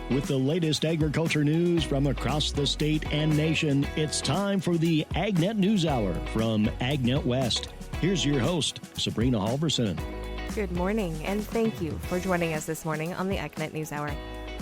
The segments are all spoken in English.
With the latest agriculture news from across the state and nation, it's time for the AgNet News Hour from AgNet West. Here's your host, Sabrina Halverson. Good morning, and thank you for joining us this morning on the AgNet News Hour.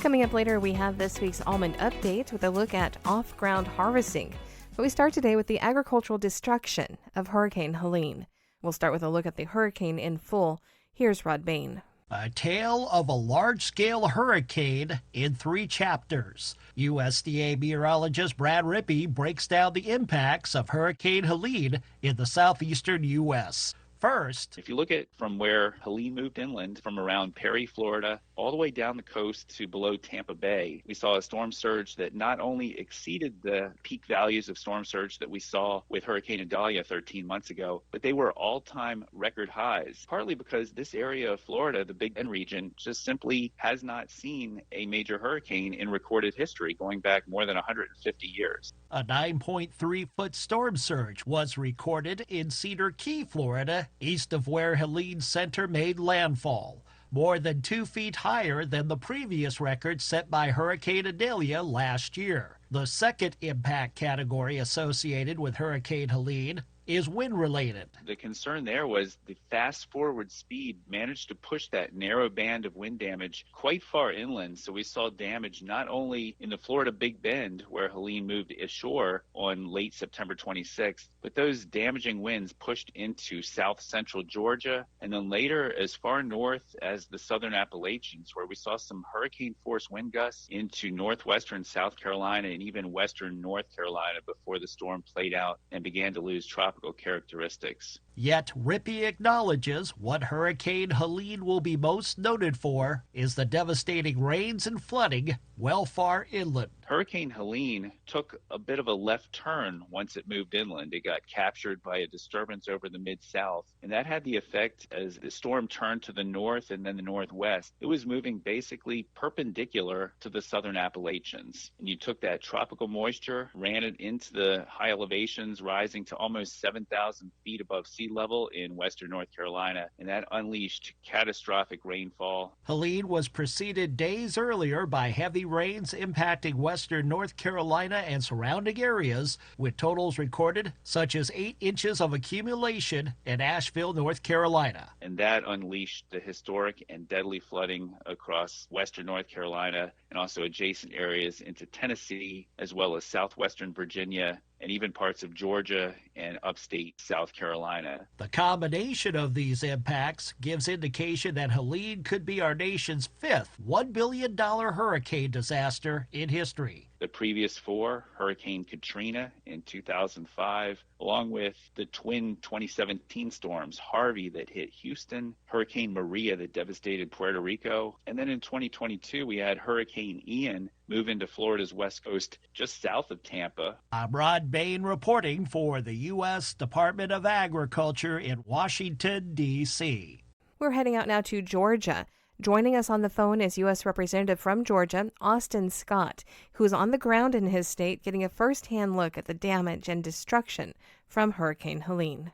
Coming up later, we have this week's Almond update with a look at off-ground harvesting. But we start today with the agricultural destruction of Hurricane Helene. We'll start with a look at the hurricane in full. Here's Rod Bain. A tale of a large-scale hurricane in 3 chapters. USDA meteorologist Brad Rippey breaks down the impacts of Hurricane Helene in the southeastern U.S. First, if you look at from where Helene moved inland from around Perry, Florida, all the way down the coast to below Tampa Bay, we saw a storm surge that not only exceeded the peak values of storm surge that we saw with Hurricane Idalia 13 months ago, but they were all-time record highs, partly because this area of Florida, the Big Bend region, just simply has not seen a major hurricane in recorded history going back more than 150 years. A 9.3-foot storm surge was recorded in Cedar Key, Florida, east of where Helene's center made landfall, more than 2 feet higher than the previous record set by Hurricane Idalia last year. The second impact category associated with Hurricane Helene is wind-related. The concern there was the fast-forward speed managed to push that narrow band of wind damage quite far inland, so we saw damage not only in the Florida Big Bend, where Helene moved ashore on late September 26th, but those damaging winds pushed into south-central Georgia, and then later as far north as the southern Appalachians, where we saw some hurricane-force wind gusts into northwestern South Carolina and even western North Carolina before the storm played out and began to lose tropical characteristics. Yet Rippey acknowledges what Hurricane Helene will be most noted for is the devastating rains and flooding well far inland. Hurricane Helene took a bit of a left turn once it moved inland. It got captured by a disturbance over the mid-south, and that had the effect as the storm turned to the north and then the northwest. It was moving basically perpendicular to the southern Appalachians. And you took that tropical moisture, ran it into the high elevations, rising to almost 7,000 feet above sea level in western North Carolina, and that unleashed catastrophic rainfall. Helene was preceded days earlier by heavy rains impacting western North Carolina and surrounding areas, with totals recorded such as 8 inches of accumulation in Asheville, North Carolina. And that unleashed the historic and deadly flooding across western North Carolina and also adjacent areas into Tennessee, as well as southwestern Virginia, and even parts of Georgia and upstate South Carolina. The combination of these impacts gives indication that Helene could be our nation's 5th $1 billion hurricane disaster in history. The previous 4, Hurricane Katrina in 2005, along with the twin 2017 storms, Harvey that hit Houston, Hurricane Maria that devastated Puerto Rico, and then in 2022 we had Hurricane Ian move into Florida's west coast just south of Tampa. I'm Rod Bain reporting for the U.S. Department of Agriculture in Washington, D.C. We're heading out now to Georgia. Joining us on the phone is U.S. Representative from Georgia, Austin Scott, who is on the ground in his state getting a first-hand look at the damage and destruction from Hurricane Helene.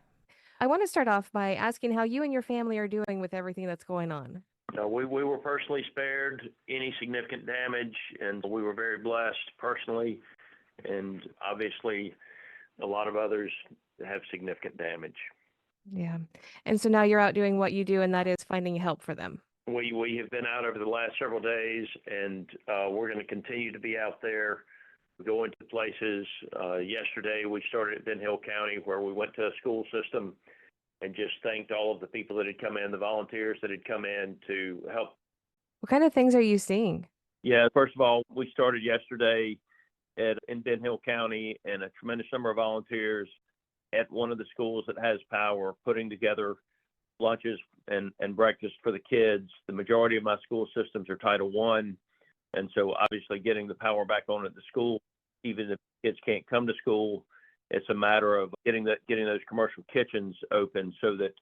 I want to start off by asking how you and your family are doing with everything that's going on. We were personally spared any significant damage, and we were very blessed personally, and obviously a lot of others have significant damage. Yeah. And so now you're out doing what you do, and that is finding help for them. We have been out over the last several days, and we're going to continue to be out there, going to places. Yesterday, we started at Ben Hill County, where we went to a school system and just thanked all of the people that had come in, the volunteers that had come in to help. What kind of things are you seeing? Yeah, first of all, we started yesterday in Ben Hill County, and a tremendous number of volunteers at one of the schools that has power, putting together lunches and breakfast for the kids. The majority of my school systems are Title I, and so obviously getting the power back on at the school, even if kids can't come to school, it's a matter of getting those commercial kitchens open so that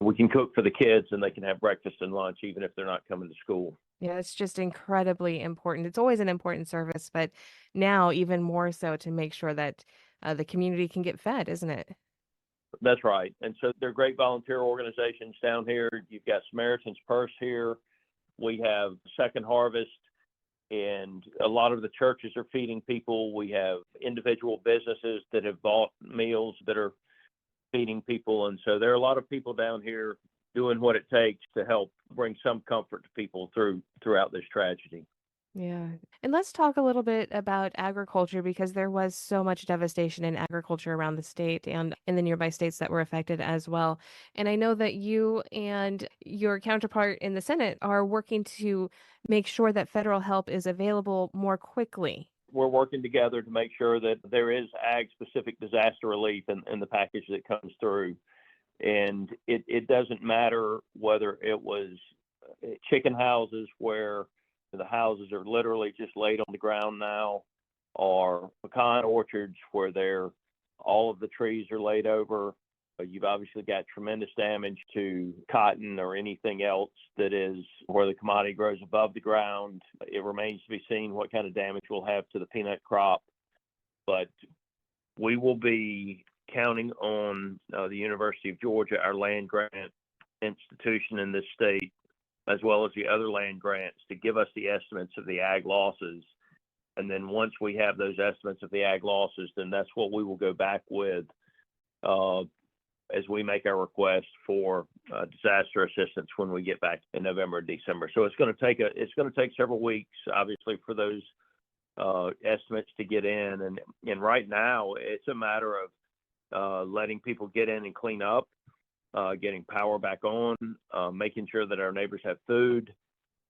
we can cook for the kids and they can have breakfast and lunch even if they're not coming to school. Yeah, it's just incredibly important. It's always an important service, but now even more so to make sure that the community can get fed, isn't it? That's right. And so they're great volunteer organizations down here. You've got Samaritan's Purse here. We have Second Harvest. And a lot of the churches are feeding people. We have individual businesses that have bought meals that are feeding people. And so there are a lot of people down here doing what it takes to help bring some comfort to people throughout this tragedy. Yeah. And let's talk a little bit about agriculture because there was so much devastation in agriculture around the state and in the nearby states that were affected as well. And I know that you and your counterpart in the Senate are working to make sure that federal help is available more quickly. We're working together to make sure that there is ag-specific disaster relief in the package that comes through. And it doesn't matter whether it was chicken houses where the houses are literally just laid on the ground now, or pecan orchards where all of the trees are laid over. You've obviously got tremendous damage to cotton or anything else that is where the commodity grows above the ground. It remains to be seen what kind of damage we'll have to the peanut crop. But we will be counting on the University of Georgia, our land grant institution in this state, as well as the other land grants, to give us the estimates of the ag losses. And then once we have those estimates of the ag losses, then that's what we will go back with as we make our request for disaster assistance when we get back in November and December. So it's going to take several weeks, obviously, for those estimates to get in. And right now, it's a matter of letting people get in and clean up, getting power back on, making sure that our neighbors have food.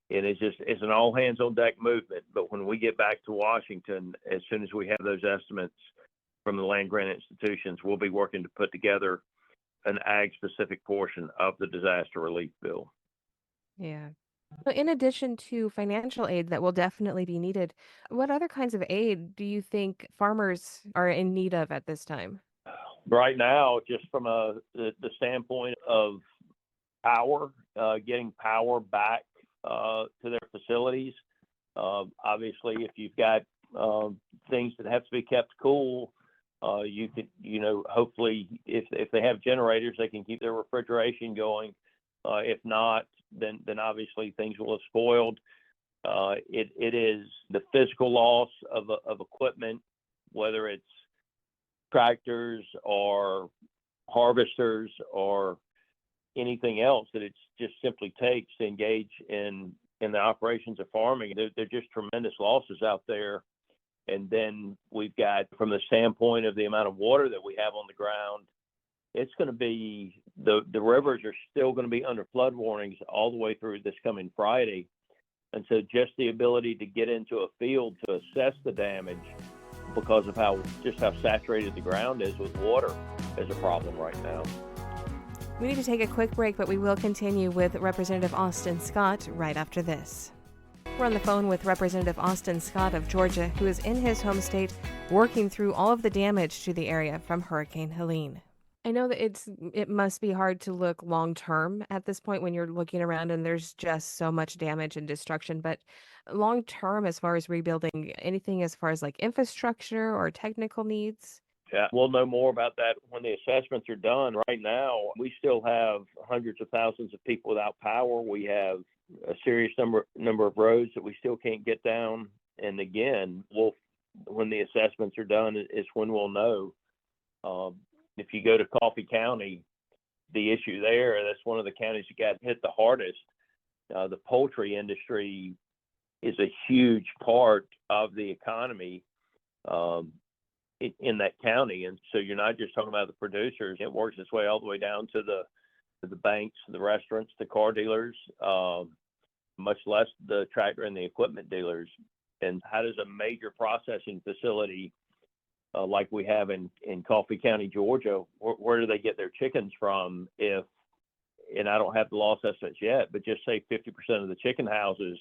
It's an all hands on deck movement. But when we get back to Washington, as soon as we have those estimates from the land grant institutions, we'll be working to put together an ag specific portion of the disaster relief bill. Yeah. So in addition to financial aid that will definitely be needed, what other kinds of aid do you think farmers are in need of at this time? Right now, just from the standpoint of power, getting power back to their facilities. Obviously, if you've got things that have to be kept cool, you could, hopefully, if they have generators, they can keep their refrigeration going. If not, then obviously things will have spoiled. It is the physical loss of equipment, whether it's tractors or harvesters or anything else that it just simply takes to engage in the operations of farming. They're just tremendous losses out there. And then we've got, from the standpoint of the amount of water that we have on the ground, it's going to be, the rivers are still going to be under flood warnings all the way through this coming Friday. And so just the ability to get into a field to assess the damage because of how saturated the ground is with water is a problem right now. We need to take a quick break, but we will continue with Representative Austin Scott right after this. We're on the phone with Representative Austin Scott of Georgia, who is in his home state working through all of the damage to the area from Hurricane Helene. I know that it must be hard to look long term at this point when you're looking around and there's just so much damage and destruction, but long term, as far as rebuilding, anything as far as like infrastructure or technical needs? Yeah, we'll know more about that when the assessments are done. Right now, we still have hundreds of thousands of people without power. We have a serious number of roads that we still can't get down. And again, when the assessments are done is when we'll know. If you go to Coffee County, the issue there, that's one of the counties that got hit the hardest. The poultry industry is a huge part of the economy in that county. And so you're not just talking about the producers. It works its way all the way down to the banks, the restaurants, the car dealers, much less the tractor and the equipment dealers. And how does a major processing facility like we have in Coffee County, Georgia, where do they get their chickens from and I don't have the loss estimates yet, but just say 50% of the chicken houses,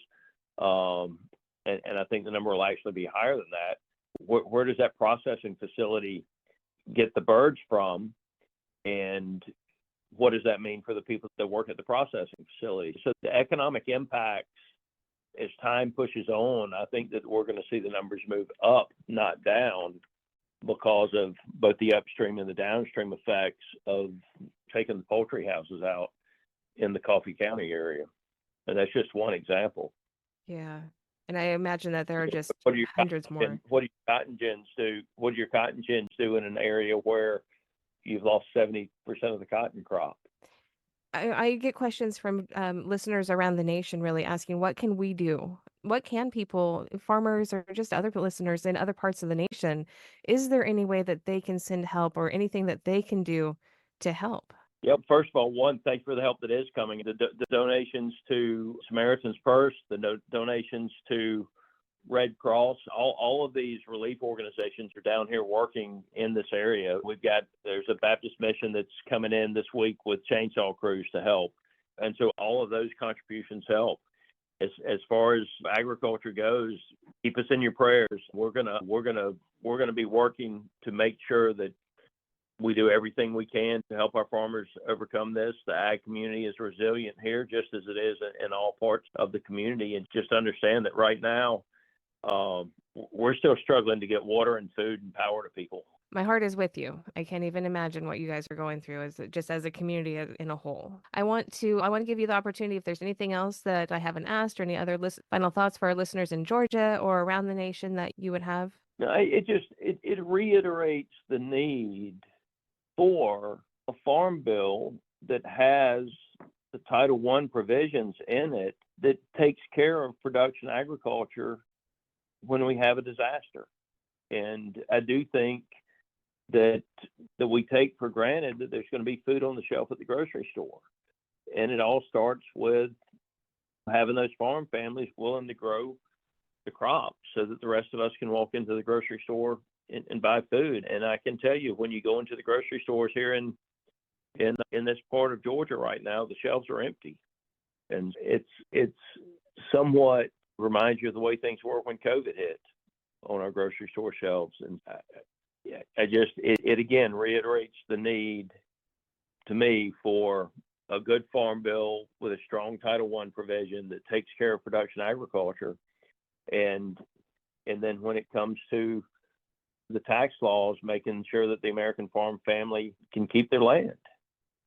and I think the number will actually be higher than that. Where does that processing facility get the birds from? And what does that mean for the people that work at the processing facility? So the economic impacts, as time pushes on, I think that we're going to see the numbers move up, not down, because of both the upstream and the downstream effects of taking the poultry houses out in the Coffee County area. And that's just one example. Yeah. And I imagine that there are just What do your hundreds more. what do your cotton gins do? What do your cotton gins do in an area where you've lost 70% of the cotton crop? I get questions from listeners around the nation really asking, what can we do? What can people, farmers, or just other listeners in other parts of the nation, is there any way that they can send help or anything that they can do to help? Yep. First of all, one, thanks for the help that is coming. The donations to Samaritan's Purse, the donations to Red Cross, all of these relief organizations are down here working in this area. There's a Baptist mission that's coming in this week with chainsaw crews to help. And so all of those contributions help. As far as agriculture goes, keep us in your prayers. We're gonna be working to make sure that we do everything we can to help our farmers overcome this. The ag community is resilient here, just as it is in all parts of the community. And just understand that right now, we're still struggling to get water and food and power to people. My heart is with you. I can't even imagine what you guys are going through as a community in a whole. I want to give you the opportunity, if there's anything else that I haven't asked or any other final thoughts for our listeners in Georgia or around the nation that you would have. No, it reiterates the need for a farm bill that has the Title I provisions in it that takes care of production agriculture when we have a disaster. And I do think that we take for granted that there's going to be food on the shelf at the grocery store. And it all starts with having those farm families willing to grow the crops so that the rest of us can walk into the grocery store and buy food. And I can tell you, when you go into the grocery stores here in this part of Georgia right now, the shelves are empty. And it's somewhat reminds you of the way things were when COVID hit on our grocery store shelves. And it again reiterates the need to me for a good farm bill with a strong Title I provision that takes care of production agriculture. And then when it comes to the tax laws, making sure that the American farm family can keep their land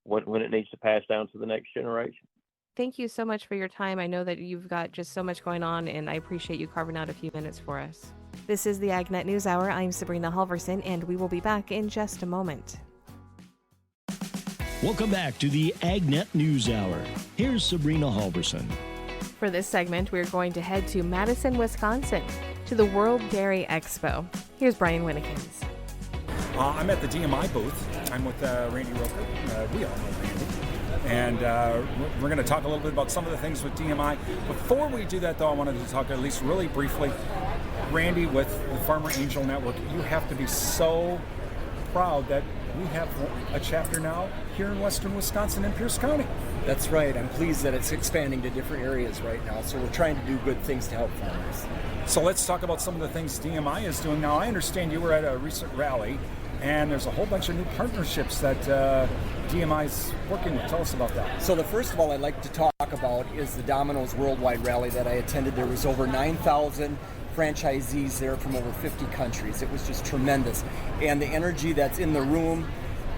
when it needs to pass down to the next generation. Thank you so much for your time. I know that you've got just so much going on, and I appreciate you carving out a few minutes for us. This is the AgNet News Hour. I'm Sabrina Halverson, and we will be back in just a moment. Welcome back to the AgNet News Hour. Here's Sabrina Halverson. For this segment, we're going to head to Madison, Wisconsin, to the World Dairy Expo. Here's Brian Winnikins. I'm at the DMI booth. I'm with Randy Roker. We all know Randy. And we're going to talk a little bit about some of the things with DMI. Before we do that, though, I wanted to talk at least really briefly. Randy, with the Farmer Angel Network, you have to be so proud that we have a chapter now here in western Wisconsin in Pierce County. That's right. I'm pleased that it's expanding to different areas right now. So we're trying to do good things to help farmers. So let's talk about some of the things DMI is doing now. I understand you were at a recent rally, and there's a whole bunch of new partnerships that DMI is working with. Tell us about that. So the first of all I'd like to talk about is the Domino's Worldwide Rally that I attended. There was over 9,000 franchisees there from over 50 countries. It was just tremendous. And the energy that's in the room,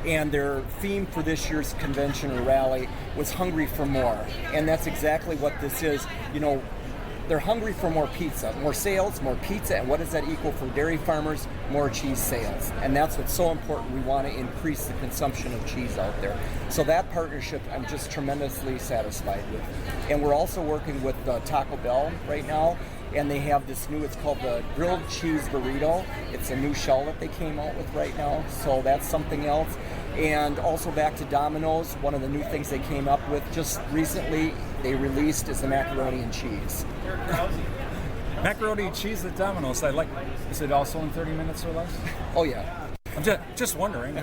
and their theme for this year's convention or rally was hungry for more. And that's exactly what this is. You know, they're hungry for more pizza, more sales, more pizza, and what does that equal for dairy farmers? More cheese sales. And that's what's so important. We want to increase the consumption of cheese out there. So that partnership I'm just tremendously satisfied with. And we're also working with Taco Bell right now, and they have this new, it's called the grilled cheese burrito. It's a new shell that they came out with right now, so that's something else. And also back to Domino's, one of the new things they came up with just recently, they released is the macaroni and cheese. Macaroni and cheese at Domino's. Is it also in 30 minutes or less? Oh yeah. I'm just wondering.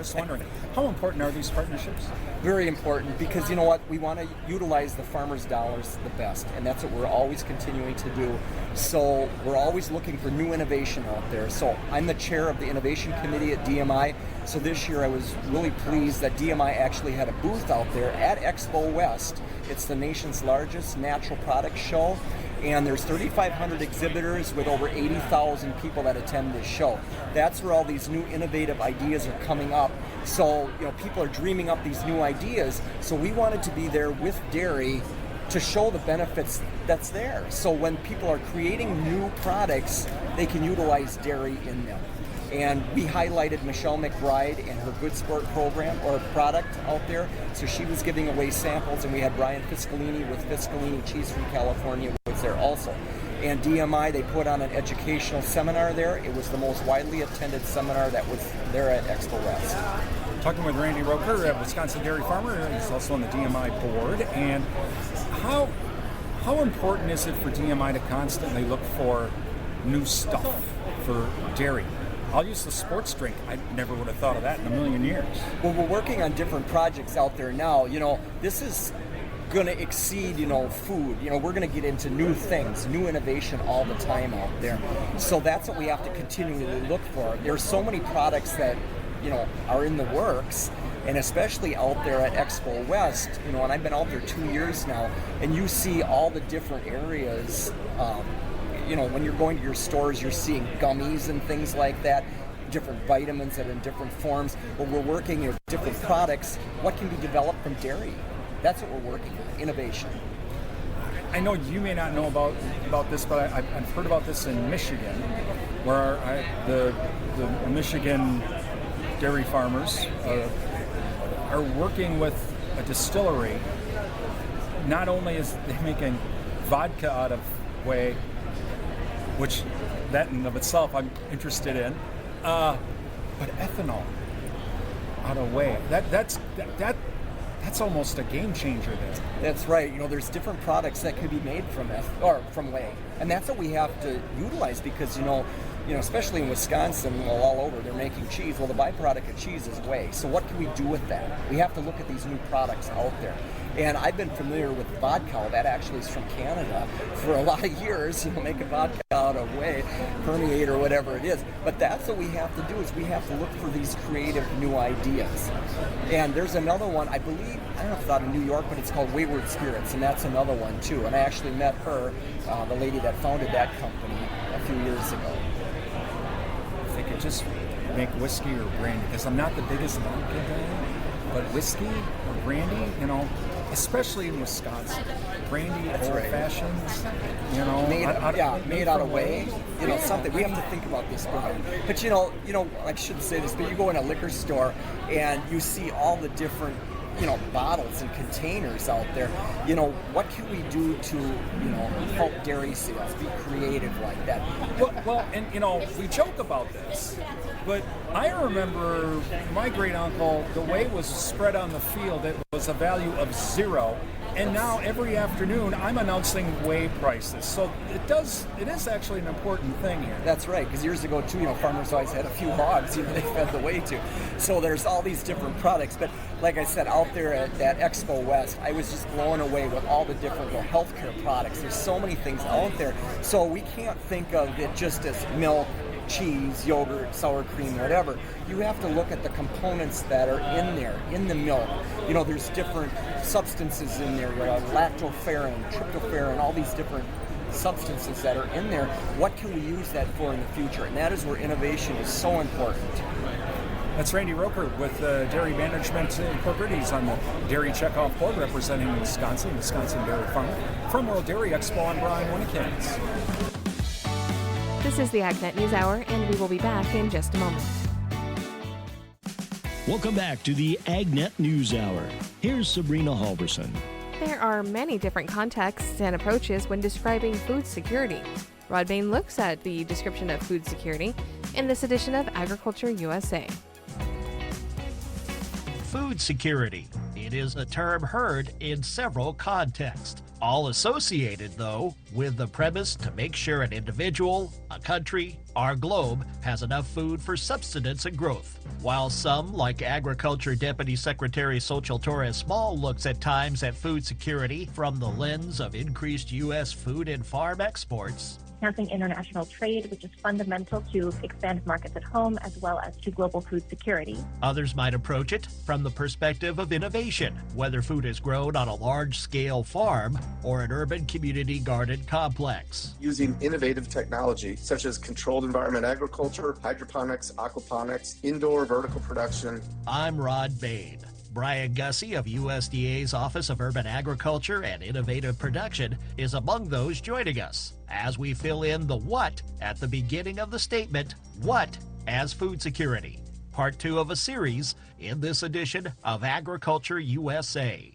How important are these partnerships? Very important, because you know what, we want to utilize the farmers' dollars the best, and that's what we're always continuing to do. So we're always looking for new innovation out there. So I'm the chair of the innovation committee at DMI. So this year I was really pleased that DMI actually had a booth out there at Expo West. It's the nation's largest natural products show, and there's 3,500 exhibitors with over 80,000 people that attend this show. That's where all these new innovative ideas are coming up. So, you know, people are dreaming up these new ideas. So we wanted to be there with dairy to show the benefits that's there. So when people are creating new products, they can utilize dairy in them. And we highlighted Michelle McBride and her Good Sport program or product out there. So she was giving away samples, and we had Brian Fiscalini with Fiscalini Cheese from California was there also. And DMI, they put on an educational seminar there. It was the most widely attended seminar that was there at Expo West. Talking with Randy Roker, a Wisconsin dairy farmer. He's also on the DMI board. And how important is it for DMI to constantly look for new stuff for dairy? I'll use the sports drink. I never would have thought of that in a million years. Well, we're working on different projects out there now. This is going to exceed, food. We're going to get into new things, new innovation all the time out there. So that's what we have to continually look for. There's so many products that, are in the works, and especially out there at Expo West, and I've been out there 2 years now, and you see all the different areas. When you're going to your stores, you're seeing gummies and things like that, different vitamins that are in different forms. But we're working with different products. What can be developed from dairy? That's what we're working on, innovation. I know you may not know about this, but I've heard about this in Michigan, where the Michigan dairy farmers are working with a distillery. Not only is they making vodka out of whey, which that in of itself I'm interested in, but ethanol out of whey. That's almost a game changer there. That's right. There's different products that could be made from whey, and that's what we have to utilize because especially in Wisconsin, all over, they're making cheese. Well, the byproduct of cheese is whey. So what can we do with that? We have to look at these new products out there. And I've been familiar with vodka. That actually is from Canada for a lot of years. Making vodka out of whey, permeate or whatever it is. But that's what we have to do is we have to look for these creative new ideas. And there's another one, I believe, I don't know if it's out of New York, but it's called Wayward Spirits, and that's another one too. And I actually met her, the lady that founded that company, a few years ago. If they could just make whiskey or brandy, because I'm not the biggest vodka guy, but whiskey or brandy, especially in Wisconsin, brandy, old fashions, made out of whey, something. We have to think about this, Brian. But I shouldn't say this, but you go in a liquor store and you see all the different, bottles and containers out there. What can we do to, help dairy sales, be creative like that? Well, and we joke about this, but I remember my great uncle, the whey was spread on the field. It was a value of 0. And now every afternoon I'm announcing whey prices. So it is actually an important thing here. That's right, because years ago too, farmers always had a few hogs, they fed the whey to. So there's all these different products. But like I said, out there at that Expo West, I was just blown away with all the different healthcare products. There's so many things out there. So we can't think of it just as milk, cheese, yogurt, sour cream, whatever. You have to look at the components that are in there, in the milk. There's different substances in there, lactoferrin, tryptophan, all these different substances that are in there. What can we use that for in the future? And that is where innovation is so important. That's Randy Roker with Dairy Management Incorporated. He's on the Dairy Checkoff Board representing Wisconsin Dairy Farmer. From World Dairy Expo, I'm Brian Winnikins. This is the AgNet News Hour, and we will be back in just a moment. Welcome back to the AgNet News Hour. Here's Sabrina Halverson. There are many different contexts and approaches when describing food security. Rod Bain looks at the description of food security in this edition of Agriculture USA. Food security. It is a term heard in several contexts, all associated, though, with the premise to make sure an individual, a country, our globe has enough food for subsistence and growth. While some, like Agriculture Deputy Secretary Xochitl Torres Small, looks at times at food security from the lens of increased U.S. food and farm exports, enhancing international trade, which is fundamental to expand markets at home as well as to global food security. others might approach it from the perspective of innovation, whether food is grown on a large-scale farm or an urban community garden complex. Using innovative technology such as controlled environment agriculture, hydroponics, aquaponics, indoor vertical production. I'm Rod Bain. Brian Gussie of USDA's Office of Urban Agriculture and Innovative Production is among those joining us as we fill in the what at the beginning of the statement, what as food security. Part 2 of a series in this edition of Agriculture USA.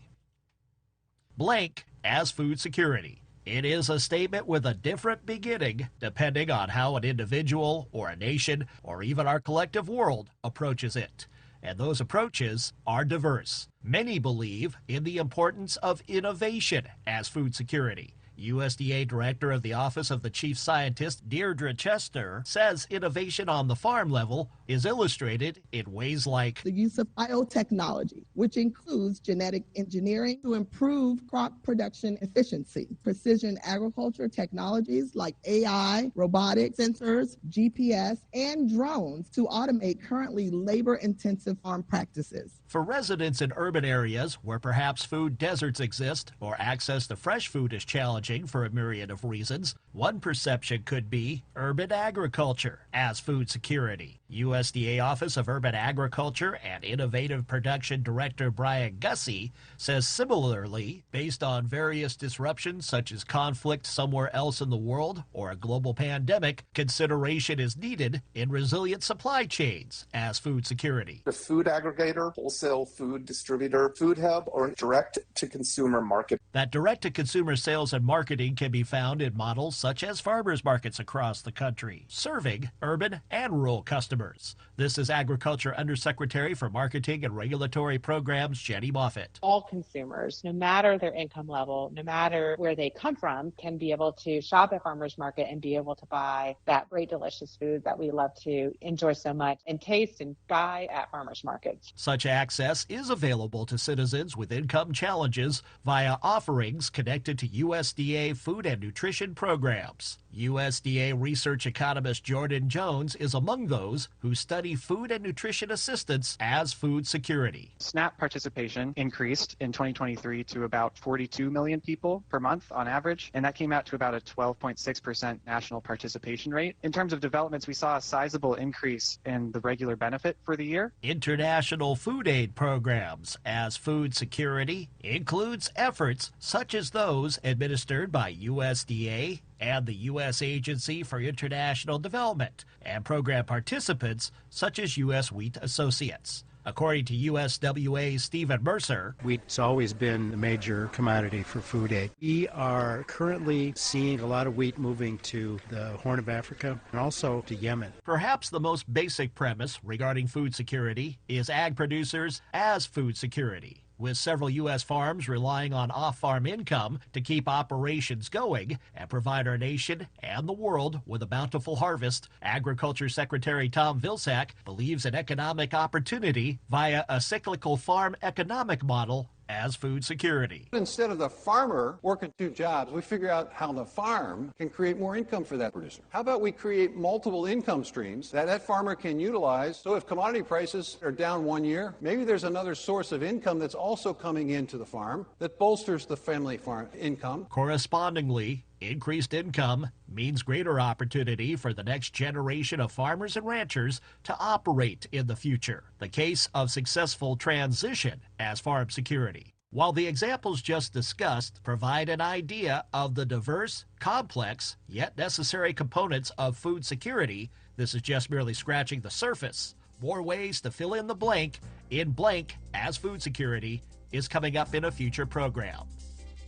Blank as food security. It is a statement with a different beginning depending on how an individual or a nation or even our collective world approaches it. And those approaches are diverse. Many believe in the importance of innovation as food security. USDA Director of the Office of the Chief Scientist, Deirdre Chester, says innovation on the farm level is illustrated in ways like the use of biotechnology, which includes genetic engineering to improve crop production efficiency, precision agriculture technologies like AI, robotic sensors, GPS, and drones to automate currently labor-intensive farm practices. For residents in urban areas where perhaps food deserts exist or access to fresh food is challenging for a myriad of reasons, one perception could be urban agriculture as food security. USDA Office of Urban Agriculture and Innovative Production Director Brian Gussie says similarly, based on various disruptions such as conflict somewhere else in the world or a global pandemic, consideration is needed in resilient supply chains as food security. The food aggregator, wholesale food distributor, food hub, or direct-to-consumer market. That direct-to-consumer sales and marketing can be found in models such as farmers markets across the country, serving urban and rural customers. This is Agriculture Undersecretary for Marketing and Regulatory Programs, Jenny Moffitt. All consumers, no matter their income level, no matter where they come from, can be able to shop at farmers market and be able to buy that great, delicious food that we love to enjoy so much and taste and buy at farmers markets. Such access is available to citizens with income challenges via offerings connected to USDA food and nutrition programs. USDA research economist Jordan Jones is among those who study food and nutrition assistance as food security. SNAP participation increased in 2023 to about 42 million people per month on average, and that came out to about a 12.6% national participation rate. In terms of developments, we saw a sizable increase in the regular benefit for the year. International food aid programs as food security includes efforts such as those administered by USDA and the U.S. Agency for International Development, and program participants such as U.S. Wheat Associates. According to USWA's Stephen Mercer, wheat's always been a major commodity for food aid. We are currently seeing a lot of wheat moving to the Horn of Africa and also to Yemen. Perhaps the most basic premise regarding food security is ag producers as food security, with several U.S. farms relying on off-farm income to keep operations going and provide our nation and the world with a bountiful harvest. Agriculture Secretary Tom Vilsack believes in economic opportunity via a cyclical farm economic model as food security. Instead of the farmer working two jobs, we figure out how the farm can create more income for that producer. How about we create multiple income streams that farmer can utilize, so if commodity prices are down 1 year, maybe there's another source of income that's also coming into the farm that bolsters the family farm income. Correspondingly, increased income means greater opportunity for the next generation of farmers and ranchers to operate in the future. The case of successful transition as farm security. While the examples just discussed provide an idea of the diverse, complex, yet necessary components of food security, this is just merely scratching the surface. More ways to fill in the blank in blank as food security is coming up in a future program.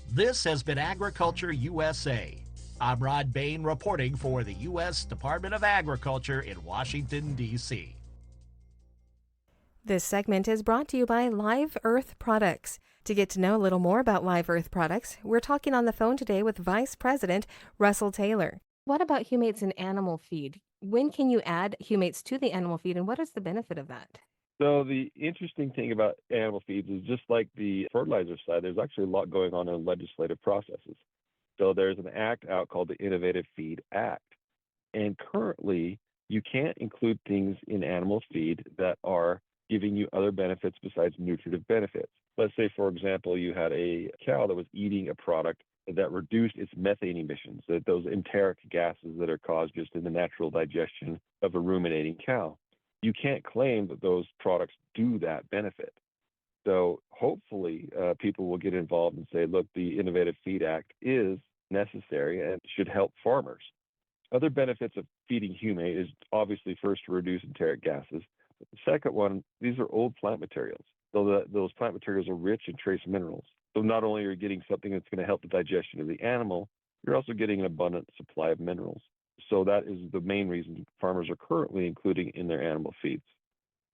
This has been Agriculture USA. I'm Rod Bain reporting for the U.S. Department of Agriculture in Washington, D.C. This segment is brought to you by Live Earth Products. To get to know a little more about Live Earth Products, we're talking on the phone today with Vice President Russell Taylor. What about humates in animal feed? When can you add humates to the animal feed, and what is the benefit of that? So the interesting thing about animal feeds is just like the fertilizer side, there's actually a lot going on in legislative processes. So there's an act out called the Innovative Feed Act. And currently, you can't include things in animal feed that are giving you other benefits besides nutritive benefits. Let's say, for example, you had a cow that was eating a product that reduced its methane emissions, those enteric gases that are caused just in the natural digestion of a ruminating cow. You can't claim that those products do that benefit. So hopefully people will get involved and say, look, the Innovative Feed Act is necessary and should help farmers. Other benefits of feeding humate is obviously first to reduce enteric gases. But the second one, these are old plant materials. So those plant materials are rich in trace minerals. So not only are you getting something that's going to help the digestion of the animal, you're also getting an abundant supply of minerals. So that is the main reason farmers are currently including in their animal feeds.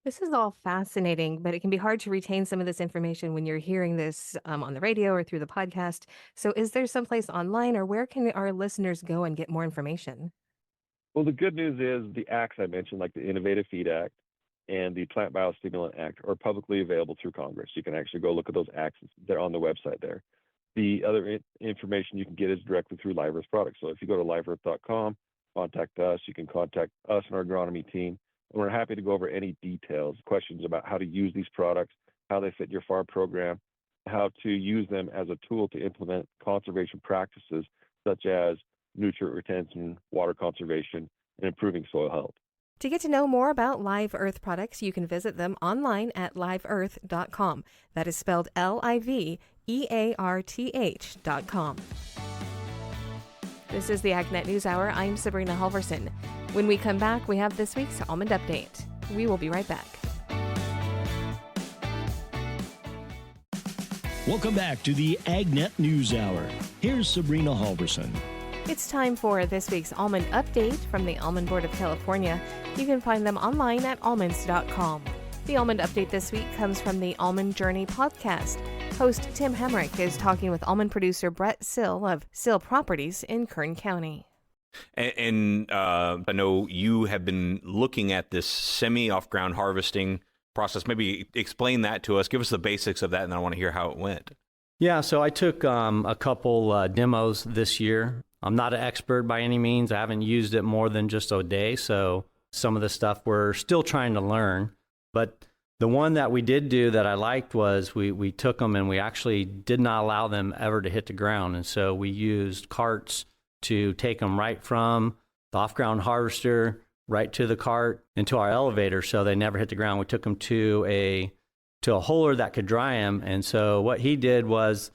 This is all fascinating, but it can be hard to retain some of this information when you're hearing this on the radio or through the podcast. So, is there someplace online, or where can our listeners go and get more information? Well, the good news is the acts I mentioned, like the Innovative Feed Act and the Plant Biostimulant Act, are publicly available through Congress. You can actually go look at those acts. They're on the website there. The other information you can get is directly through Live Earth products. So if you go to liveearth.com, contact us. You can contact us and our agronomy team. And we're happy to go over any details, questions about how to use these products, how they fit your farm program, how to use them as a tool to implement conservation practices such as nutrient retention, water conservation, and improving soil health. To get to know more about Live Earth products, you can visit them online at liveearth.com. That is spelled LIVEARTH.com. This is the AgNet News Hour. I'm Sabrina Halverson. When we come back, we have this week's Almond Update. We will be right back. Welcome back to the AgNet News Hour. Here's Sabrina Halverson. It's time for this week's Almond Update from the Almond Board of California. You can find them online at almonds.com. The Almond Update this week comes from the Almond Journey podcast. Host Tim Hemrick is talking with almond producer Brett Sill of Sill Properties in Kern County. And I know you have been looking at this semi-off-ground harvesting process. Maybe explain that to us. Give us the basics of that, and then I want to hear how it went. Yeah, so I took a couple demos this year. I'm not an expert by any means. I haven't used it more than just a day, so some of the stuff we're still trying to learn. But the one that we did do that I liked was we took them and we actually did not allow them ever to hit the ground. And so we used carts to take them right from the off-ground harvester right to the cart into our elevator so they never hit the ground. We took them to a holder that could dry them. And so what he did was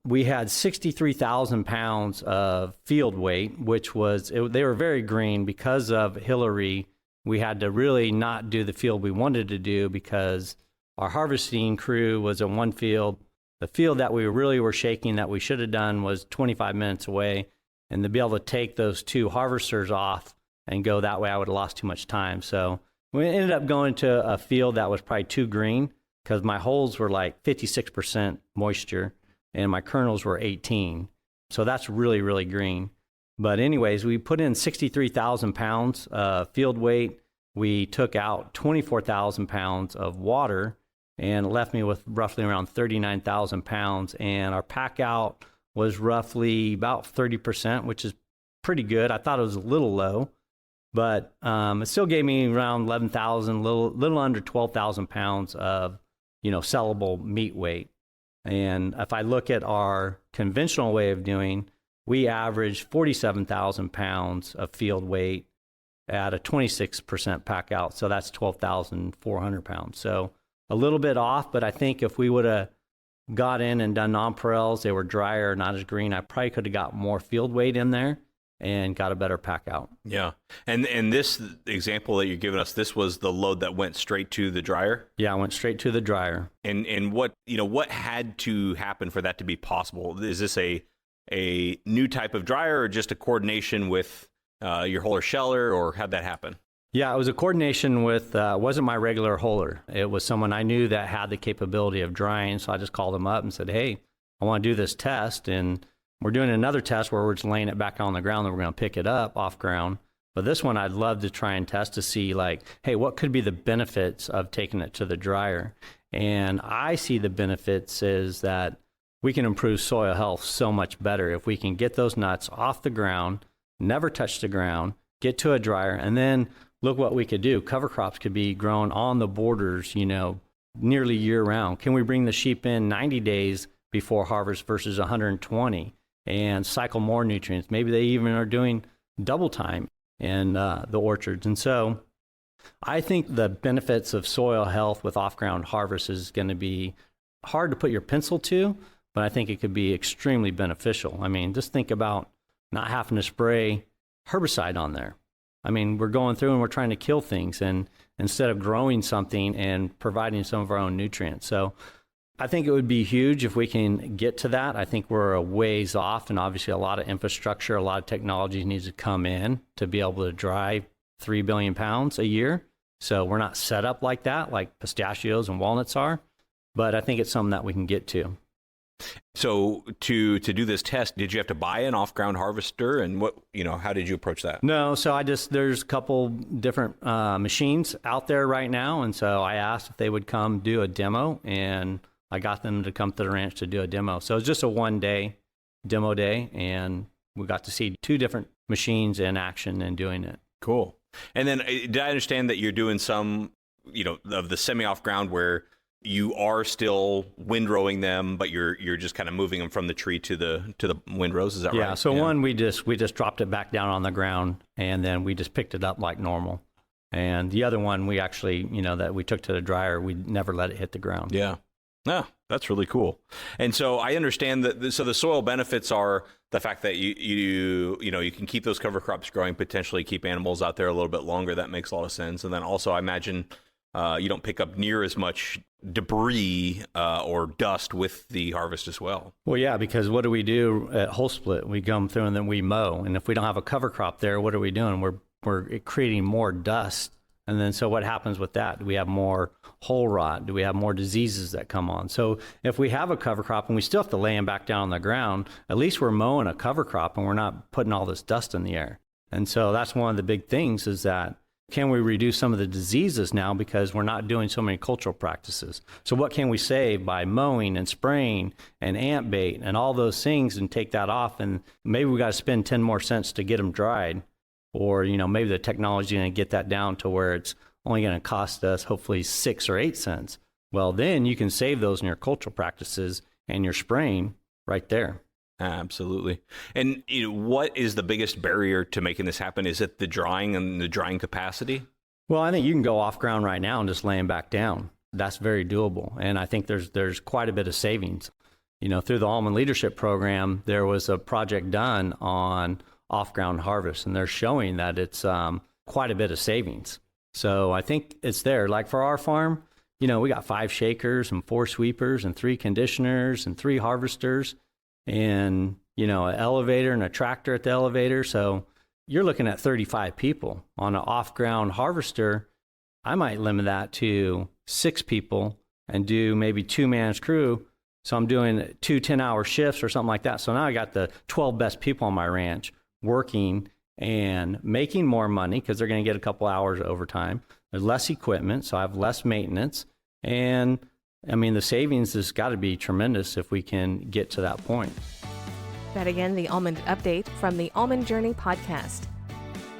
we had 63,000 pounds of field weight, which was, they were very green because of Hillary. We had to really not do the field we wanted to do because our harvesting crew was in one field. The field that we really were shaking that we should have done was 25 minutes away. And to be able to take those two harvesters off and go that way, I would have lost too much time. So we ended up going to a field that was probably too green because my holes were like 56% moisture and my kernels were 18. So that's really, really green. But anyways, we put in 63,000 pounds field weight. We took out 24,000 pounds of water and left me with roughly around 39,000 pounds. And our pack out was roughly about 30%, which is pretty good. I thought it was a little low, but it still gave me around 11,000, little under 12,000 pounds of, sellable meat weight. And if I look at our conventional way of doing, we average 47,000 pounds of field weight at a 26% pack out. So that's 12,400 pounds. So a little bit off, but I think if we would have got in and done nonpareils, they were drier, not as green, I probably could have got more field weight in there and got a better pack out. Yeah. And this example that you're giving us, this was the load that went straight to the dryer? Yeah, it went straight to the dryer. And what had to happen for that to be possible? Is this a new type of dryer or just a coordination with your Holler sheller, or how'd that happen? Yeah, it was a coordination with, wasn't my regular Holler. It was someone I knew that had the capability of drying. So I just called them up and said, hey, I want to do this test. And we're doing another test where we're just laying it back on the ground and we're going to pick it up off ground. But this one I'd love to try and test to see hey, what could be the benefits of taking it to the dryer? And I see the benefits is that we can improve soil health so much better if we can get those nuts off the ground, never touch the ground, get to a dryer, and then look what we could do. Cover crops could be grown on the borders, nearly year round. Can we bring the sheep in 90 days before harvest versus 120 and cycle more nutrients? Maybe they even are doing double time in the orchards. And so I think the benefits of soil health with off-ground harvest is going to be hard to put your pencil to, but I think it could be extremely beneficial. I mean, just think about not having to spray herbicide on there. I mean, we're going through and we're trying to kill things, and instead of growing something and providing some of our own nutrients. So I think it would be huge if we can get to that. I think we're a ways off, and obviously a lot of infrastructure, a lot of technology needs to come in to be able to dry 3 billion pounds a year. So we're not set up like that, like pistachios and walnuts are, but I think it's something that we can get to. So to do this test, did you have to buy an off-ground harvester, and how did you approach that? No, so there's a couple different machines out there right now, and so I asked if they would come do a demo, and I got them to come to the ranch to do a demo. So it was just a 1-day demo day, and we got to see 2 different machines in action and doing it. Cool. And then did I understand that you're doing some, of the semi-off ground where you are still windrowing them, but you're just kind of moving them from the tree to the windrows? Is that right? Yeah. So one, we just dropped it back down on the ground, and then we just picked it up like normal. And the other one, we actually, that we took to the dryer, we never let it hit the ground. Yeah. No, that's really cool. And so I understand that. So the soil benefits are the fact that you can keep those cover crops growing, potentially keep animals out there a little bit longer. That makes a lot of sense. And then also, I imagine you don't pick up near as much debris or dust with the harvest as well. Well, yeah, because what do we do at whole split? We come through and then we mow. And if we don't have a cover crop there, what are we doing? We're creating more dust. And then so what happens with that? Do we have more whole rot? Do we have more diseases that come on? So if we have a cover crop and we still have to lay them back down on the ground, at least we're mowing a cover crop and we're not putting all this dust in the air. And so that's one of the big things, is that can we reduce some of the diseases now because we're not doing so many cultural practices? So what can we save by mowing and spraying and ant bait and all those things and take that off? And maybe we got to spend 10 more cents to get them dried. Or, maybe the technology is going to get that down to where it's only going to cost us hopefully 6 or 8 cents. Well, then you can save those in your cultural practices and your spraying right there. Absolutely. And what is the biggest barrier to making this happen? Is it the drying and the drying capacity? Well, I think you can go off ground right now and just lay them back down. That's very doable. And I think there's quite a bit of savings. Through the Almond Leadership Program, there was a project done on off-ground harvest, and they're showing that it's quite a bit of savings. So I think it's there. Like for our farm, we got 5 shakers and 4 sweepers and 3 conditioners and 3 harvesters and, an elevator and a tractor at the elevator. So you're looking at 35 people. On an off-ground harvester, I might limit that to 6 people and do maybe 2-man's crew. So I'm doing 2 10-hour shifts or something like that. So now I got the 12 best people on my ranch working and making more money because they're going to get a couple hours overtime. There's less equipment, so I have less maintenance. And the savings has got to be tremendous if we can get to that point. That again, the Almond Update from the Almond Journey podcast.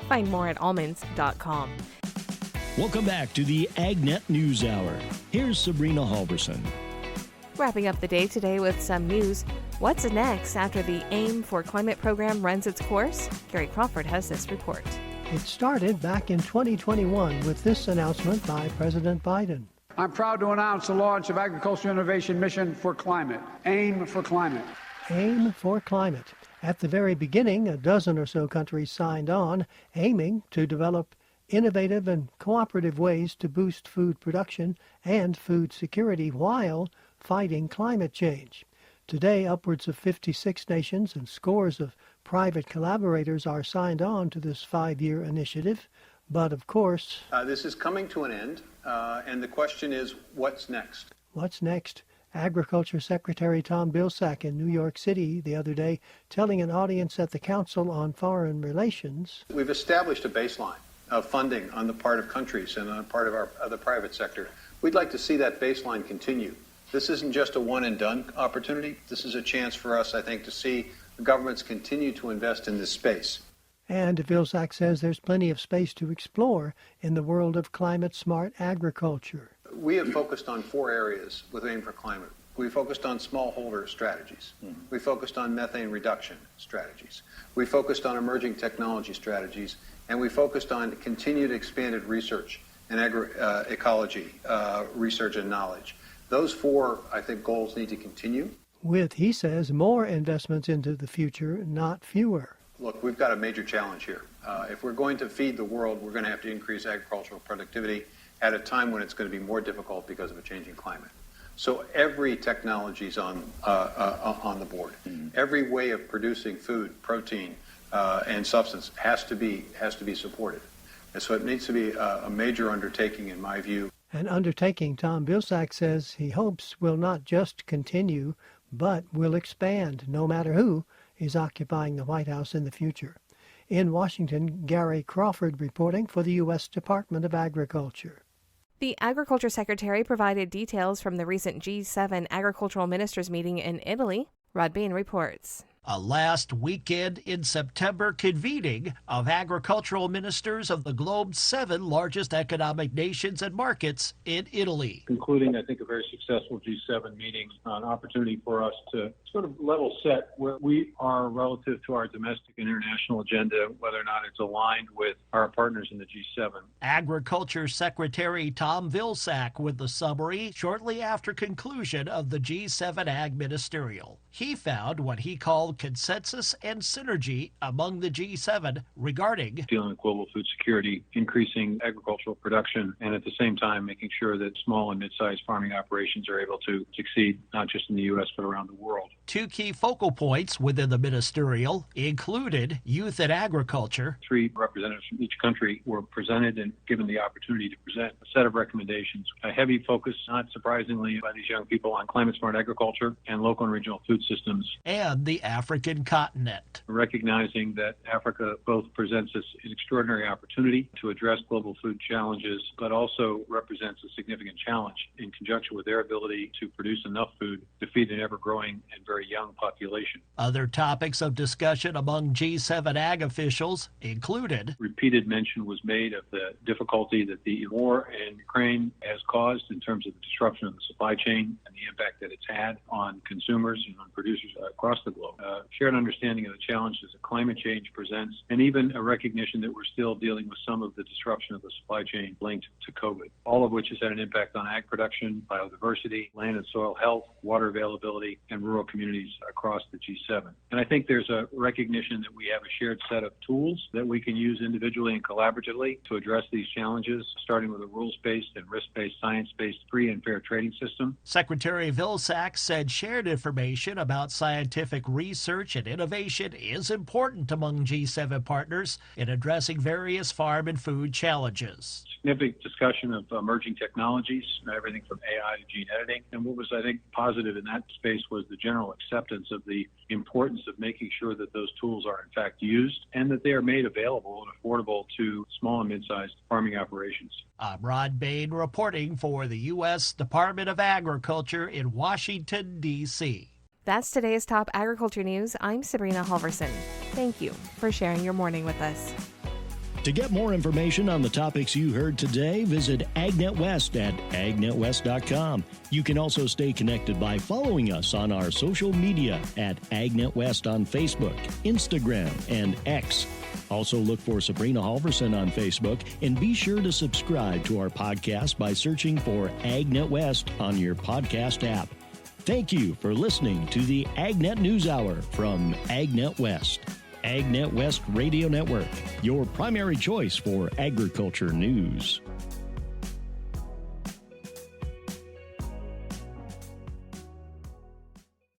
Find more at almonds.com. Welcome back to the AgNet News Hour. Here's Sabrina Halverson. Wrapping up the day today with some news. What's next after the AIM for Climate program runs its course? Gary Crawford has this report. It started back in 2021 with this announcement by President Biden. I'm proud to announce the launch of Agricultural Innovation Mission for Climate, AIM for Climate. AIM for Climate. At the very beginning, a dozen or so countries signed on, aiming to develop innovative and cooperative ways to boost food production and food security while fighting climate change. Today, upwards of 56 nations and scores of private collaborators are signed on to this 5-year initiative. But of course, this is coming to an end, and the question is, what's next? What's next? Agriculture Secretary Tom Vilsack in New York City the other day telling an audience at the Council on Foreign Relations. We've established a baseline of funding on the part of countries and on the part of the private sector. We'd like to see that baseline continue. This isn't just a one-and-done opportunity. This is a chance for us, I think, to see governments continue to invest in this space. And Vilsack says there's plenty of space to explore in the world of climate-smart agriculture. We have focused on 4 areas with AIM for Climate. We focused on smallholder strategies. We focused on methane reduction strategies. We focused on emerging technology strategies. And we focused on continued expanded research and agroecology research and knowledge. Those four, I think, goals need to continue. With, he says, more investments into the future, not fewer. Look, we've got a major challenge here. If we're going to feed the world, we're going to have to increase agricultural productivity at a time when it's going to be more difficult because of a changing climate. So every technology is on the board. Every way of producing food, protein, and substance has to be supported. And so it needs to be a major undertaking, in my view. An undertaking Tom Vilsack says he hopes will not just continue, but will expand, no matter who is occupying the White House in the future. In Washington, Gary Crawford reporting for the U.S. Department of Agriculture. The Agriculture Secretary provided details from the recent G7 agricultural ministers meeting in Italy. Rod Bain reports. A last weekend in September convening of agricultural ministers of the globe's 7 largest economic nations and markets in Italy. Concluding, I think, a very successful G7 meeting, an opportunity for us to sort of level set where we are relative to our domestic and international agenda, whether or not it's aligned with our partners in the G7. Agriculture Secretary Tom Vilsack with the summary shortly after conclusion of the G7 Ag Ministerial. He found what he called consensus and synergy among the G7 regarding dealing with global food security, increasing agricultural production, and at the same time making sure that small and mid-sized farming operations are able to succeed, not just in the U.S., but around the world. 2 key focal points within the ministerial included youth and agriculture. 3 representatives from each country were presented and given the opportunity to present a set of recommendations. A heavy focus, not surprisingly, by these young people on climate-smart agriculture and local and regional food systems. And the African continent. Recognizing that Africa both presents us an extraordinary opportunity to address global food challenges, but also represents a significant challenge in conjunction with their ability to produce enough food to feed an ever-growing and very young population. Other topics of discussion among G7 ag officials included repeated mention was made of the difficulty that the war in Ukraine has caused in terms of the disruption of the supply chain and the impact that it's had on consumers and on producers across the globe. Shared understanding of the challenges that climate change presents, and even a recognition that we're still dealing with some of the disruption of the supply chain linked to COVID, all of which has had an impact on ag production, biodiversity, land and soil health, water availability, and rural communities across the G7. And I think there's a recognition that we have a shared set of tools that we can use individually and collaboratively to address these challenges, starting with a rules-based and risk-based, science-based, free and fair trading system. Secretary Vilsack said shared information about scientific research and innovation is important among G7 partners in addressing various farm and food challenges. Significant discussion of emerging technologies, everything from AI to gene editing. And what was, I think, positive in that space was the general acceptance of the importance of making sure that those tools are in fact used and that they are made available and affordable to small and mid-sized farming operations. I'm Rod Bain reporting for the U.S. Department of Agriculture in Washington, D.C. That's today's top agriculture news. I'm Sabrina Halverson. Thank you for sharing your morning with us. To get more information on the topics you heard today, visit AgNet West at agnetwest.com. You can also stay connected by following us on our social media at AgNet West on Facebook, Instagram, and X. Also look for Sabrina Halverson on Facebook, and be sure to subscribe to our podcast by searching for AgNet West on your podcast app. Thank you for listening to the AgNet News Hour from AgNet West. AgNet West Radio Network, your primary choice for agriculture news.